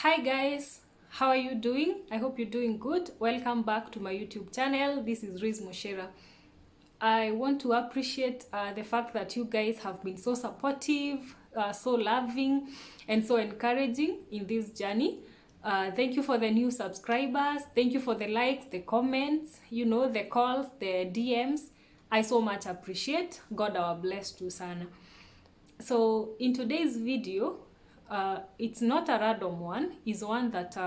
Hi guys, how are you doing? I hope you're doing good. Welcome back to my YouTube channel. This is Riz Moshera. I want to appreciate the fact that you guys have been so supportive, so loving, and so encouraging in this journey. Thank you for the new subscribers. Thank you for the likes, the comments, the calls, the DMs. I so much appreciate. God our blessed to sana. So in today's video, it's not a random one. It's one that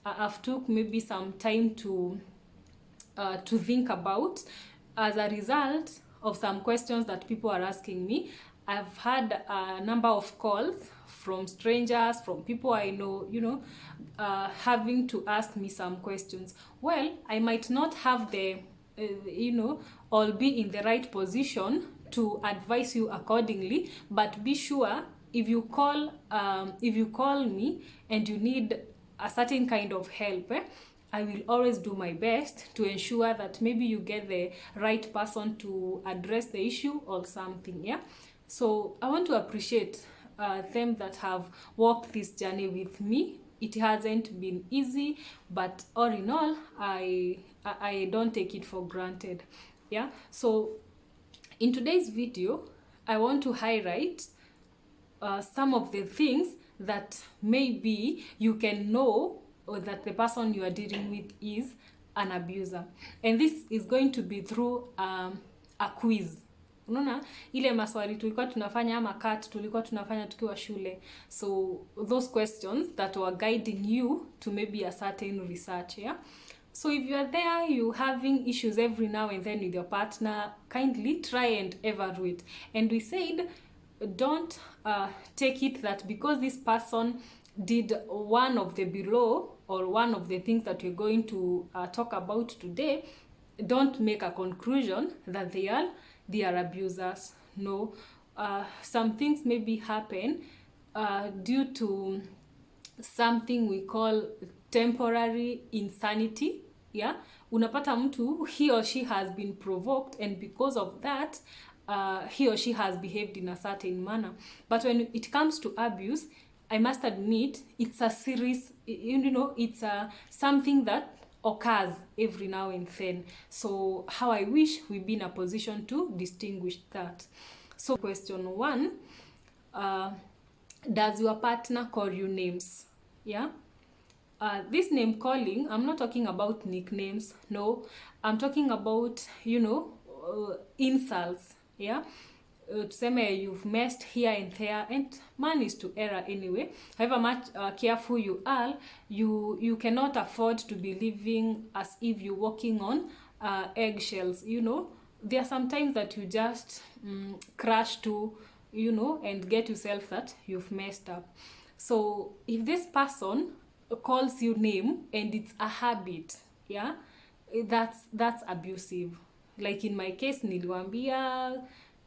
I've took maybe some time to think about as a result of some questions that people are asking me. I've had a number of calls from strangers, from people I know, having to ask me some questions. Well, I might not have the, or be in the right position to advise you accordingly, but be sure if you call me and you need a certain kind of help, I will always do my best to ensure that maybe you get the right person to address the issue or something. Yeah, so I want to appreciate them that have walked this journey with me. It hasn't been easy, but all in all, I don't take it for granted. Yeah, so in today's video, I want to highlight some of the things that maybe you can know or that the person you are dealing with is an abuser. And this is going to be through a quiz. Unaona ile maswali tulikuwa tunafanya ama cut tulikuwa tunafanya tukiwa shule. So those questions that were guiding you to maybe a certain research, yeah? So if you are there, you having issues every now and then with your partner, kindly try and evaluate. And we said, don't take it that because this person did one of the below or one of the things that we're going to talk about today, don't make a conclusion that they are abusers. No, some things maybe happen due to something we call temporary insanity. Yeah, unapata mtu, he or she has been provoked, and because of that he or she has behaved in a certain manner. But when it comes to abuse, I must admit it's a series, it's something that occurs every now and then. So how I wish we'd be in a position to distinguish that. So question 1, does your partner call you names? Yeah, this name calling, I'm not talking about nicknames. No, I'm talking about insults. Yeah, tuseme you've messed here and there, and man is to error anyway. However much careful you are, you cannot afford to be living as if you're walking on eggshells. There are some times that you just crash to and get yourself that you've messed up. So if this person calls you name and it's a habit, yeah, that's abusive. Like in my case, niliitwa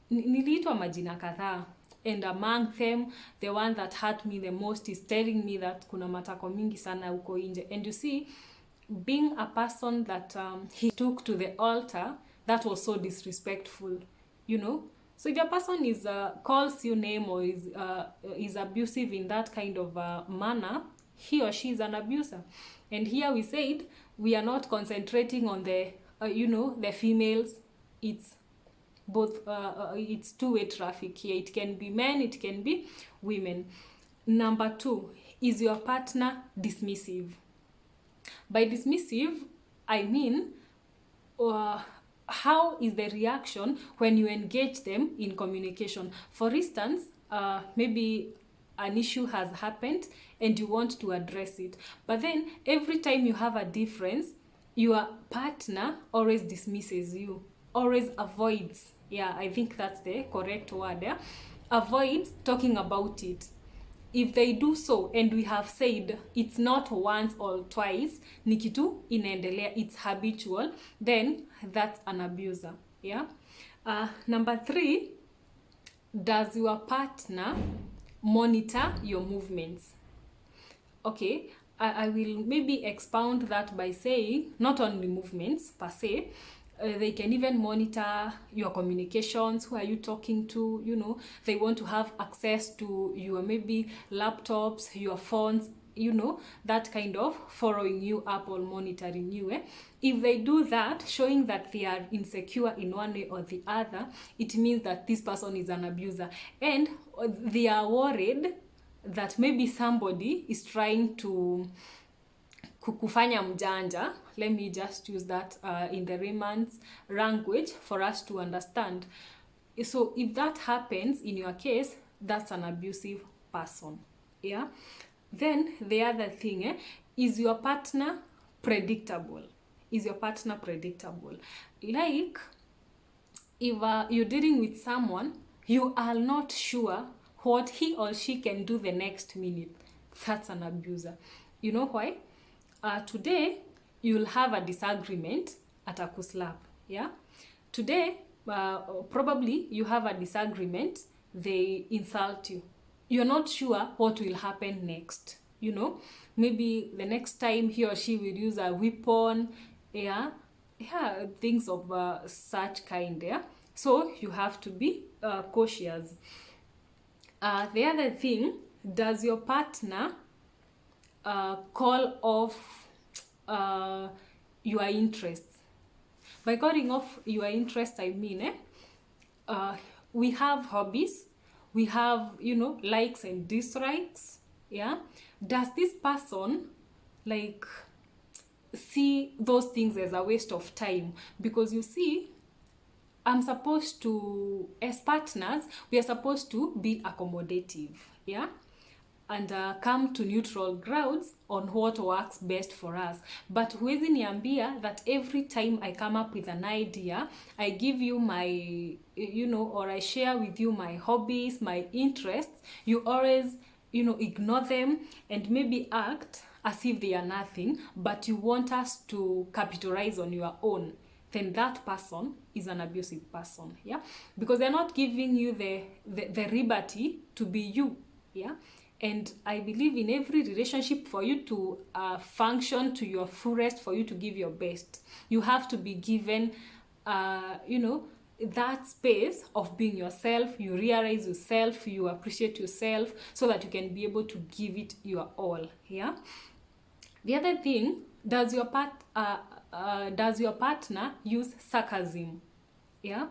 majina kadhaa, and among them the one that hurt me the most is telling me that kuna matako mingi sana huko nje. And you see, being a person that he took to the altar, that was so disrespectful. So if a person is calls you name or is abusive in that kind of manner, he or she is an abuser. And here we said we are not concentrating on the the females. It's both, it's two-way traffic here. It can be men, it can be women. Number 2, is your partner dismissive? By dismissive, I mean how is the reaction when you engage them in communication? For instance, maybe an issue has happened and you want to address it, but then every time you have a difference, your partner always dismisses you, always avoids. Yeah, I think that's the correct word. Yeah? Avoids talking about it. If they do so, and we have said it's not once or twice, ni kitu inaendelea, it's habitual, then that's an abuser. Yeah. Number 3, does your partner monitor your movements? Okay, I will maybe expound that by saying not only movements per se, they can even monitor your communications. Who are you talking to? They want to have access to your maybe laptops, your phones, that kind of following you up or monitoring you. If they do that, showing that they are insecure in one way or the other, it means that this person is an abuser, and they are worried that maybe somebody is trying to kufanya mjanja. Let me just use that in the layman's language for us to understand. So if that happens in your case, that's an abusive person. Yeah. Then the other thing, is your partner predictable? Is your partner predictable? Like, if you're dealing with someone, you are not sure what he or she can do the next minute. That's an abuser. You know why? Today, you'll have a disagreement at a kuslap. Yeah? Today, probably you have a disagreement, they insult you. You're not sure what will happen next. Maybe the next time he or she will use a weapon, things of such kind. Yeah, so you have to be cautious. The other thing, does your partner call off your interests? By calling off your interests, I mean, we have hobbies, we have, likes and dislikes. Yeah, does this person see those things as a waste of time? Because you see, I'm supposed to, as partners, we are supposed to be accommodative. Yeah, and come to neutral grounds on what works best for us. But huwezi niambia that every time I come up with an idea, I give you my, or I share with you my hobbies, my interests, you always, ignore them and maybe act as if they are nothing, but you want us to capitalize on your own. Then that person is an abusive person. Yeah, because they're not giving you the liberty to be you. Yeah. And I believe in every relationship, for you to function to your fullest, for you to give your best, you have to be given, that space of being yourself. You realize yourself, you appreciate yourself, so that you can be able to give it your all. Yeah. The other thing, does your partner use sarcasm? Yeah.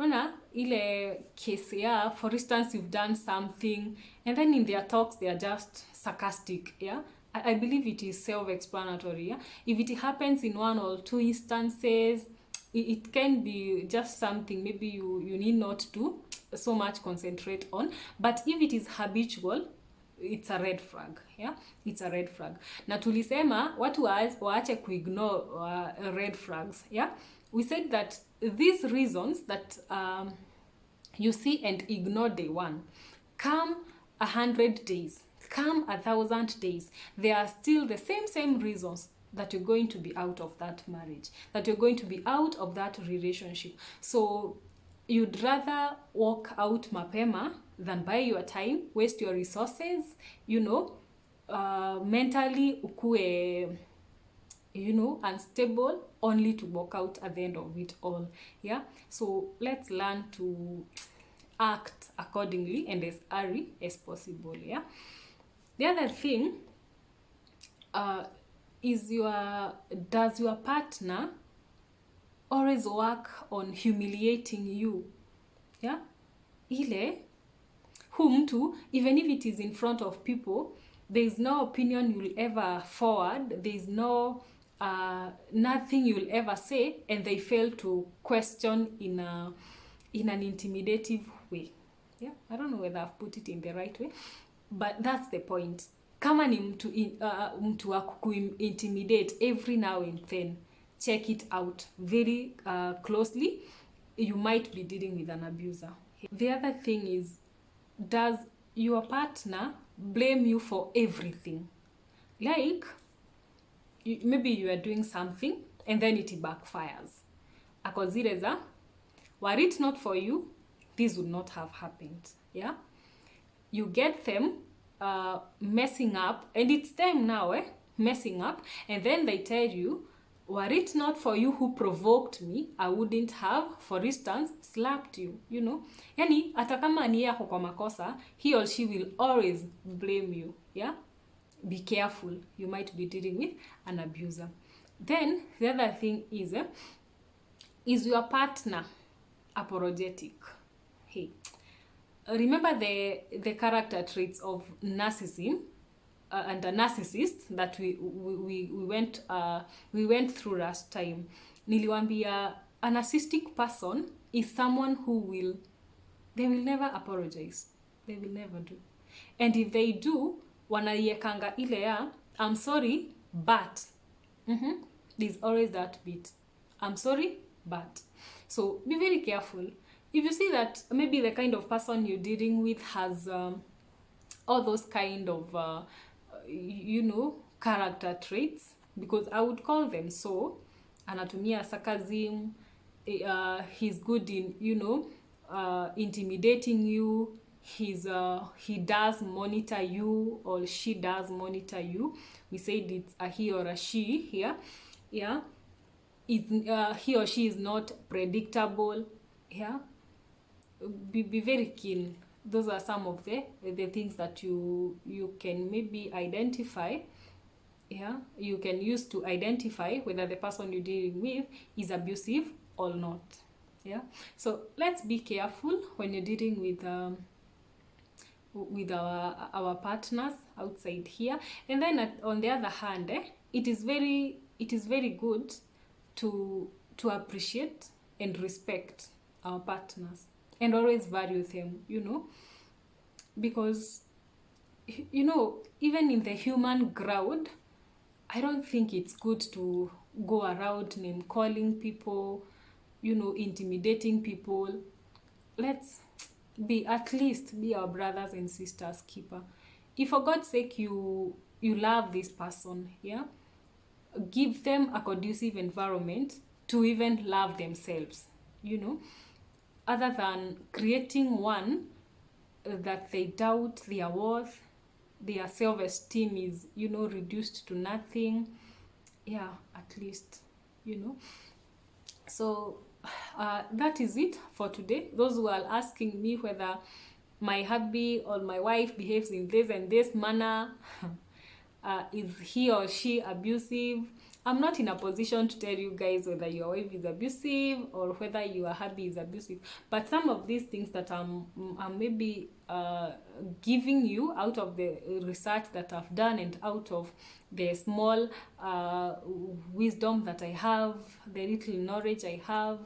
Ile case, yeah, for instance, you've done something and then in their talks they are just sarcastic. Yeah, I believe it is self-explanatory. Yeah, if it happens in one or two instances, it can be just something maybe you need not to so much concentrate on. But if it is habitual, it's a red flag. Yeah, it's a red flag. Na tulisema watu waache kuignore red flags. Yeah, we said that these reasons that you see and ignore day one, come 100 days, come 1,000 days, they are still the same reasons that you're going to be out of that marriage, that you're going to be out of that relationship. So you'd rather walk out mapema than buy your time, waste your resources, mentally ukue, unstable, only to walk out at the end of it all. Yeah, so let's learn to act accordingly and as early as possible. Yeah. The other thing, does your partner always work on humiliating you? Yeah, ile mtu, even if it is in front of people, there is no opinion you'll ever forward, there is no nothing you'll ever say, and they fail to question in an intimidative way. Yeah, I don't know whether I've put it in the right way, but that's the point. Kama ni mtu wa kuintimidate every now and then, check it out very closely. You might be dealing with an abuser. The other thing is, does your partner blame you for everything? Like, maybe you are doing something and then it backfires. Akozireza, were it not for you, this would not have happened. Yeah, you get them messing up, and it's them now messing up, and then they tell you, were it not for you who provoked me, I wouldn't have, for instance, slapped you. Yani hata kama ni yako kwa makosa, he or she will always blame you. Yeah, be careful. You might be dealing with an abuser. Then the other thing is your partner apologetic? Hey, remember the character traits of narcissism and a narcissist that we went through last time. Niliwambia a narcissistic person is someone who they will never apologize. They will never do. And if they do, wanaiekanga ile ya I'm sorry but there's always that bit. I'm sorry but. So be very careful. If you see that maybe the kind of person you're dealing with has all those kind of character traits, because I would call them so. Anatumia sarcasm, he's good in intimidating you, he does monitor you, or she does monitor you. We said it's a he or a she here. Yeah, he or she is not predictable. Yeah, be very keen. Those are some of the things that you can maybe identify. Yeah, you can use to identify whether the person you're dealing with is abusive or not. Yeah, so let's be careful when you're dealing with our partners outside here. And then on the other hand, it is very good to appreciate and respect our partners and always value them, because even in the human ground, I don't think it's good to go around name calling people, intimidating people. Let's at least be our brothers and sisters keeper. If for God's sake you love this person, yeah, give them a conducive environment to even love themselves, other than creating one that they doubt their worth, their self-esteem is, reduced to nothing. Yeah, at least, So that is it for today. Those who are asking me whether my hubby or my wife behaves in this and this manner, is he or she abusive? I'm not in a position to tell you guys whether your wife is abusive or whether your hubby is abusive. But some of these things that I'm maybe giving you out of the research that I've done and out of the small wisdom that I have, the little knowledge I have,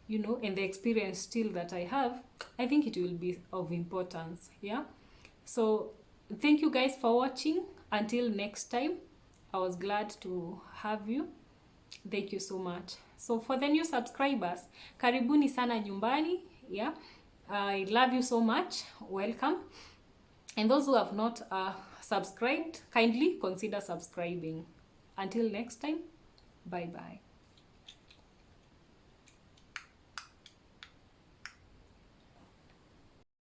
and the experience still that I have, I think it will be of importance. Yeah. So thank you guys for watching. Until next time, I was glad to have you. Thank you so much. So for the new subscribers, karibuni sana nyumbani. Yeah, I love you so much. Welcome. And those who have not subscribed, kindly consider subscribing. Until next time, bye bye.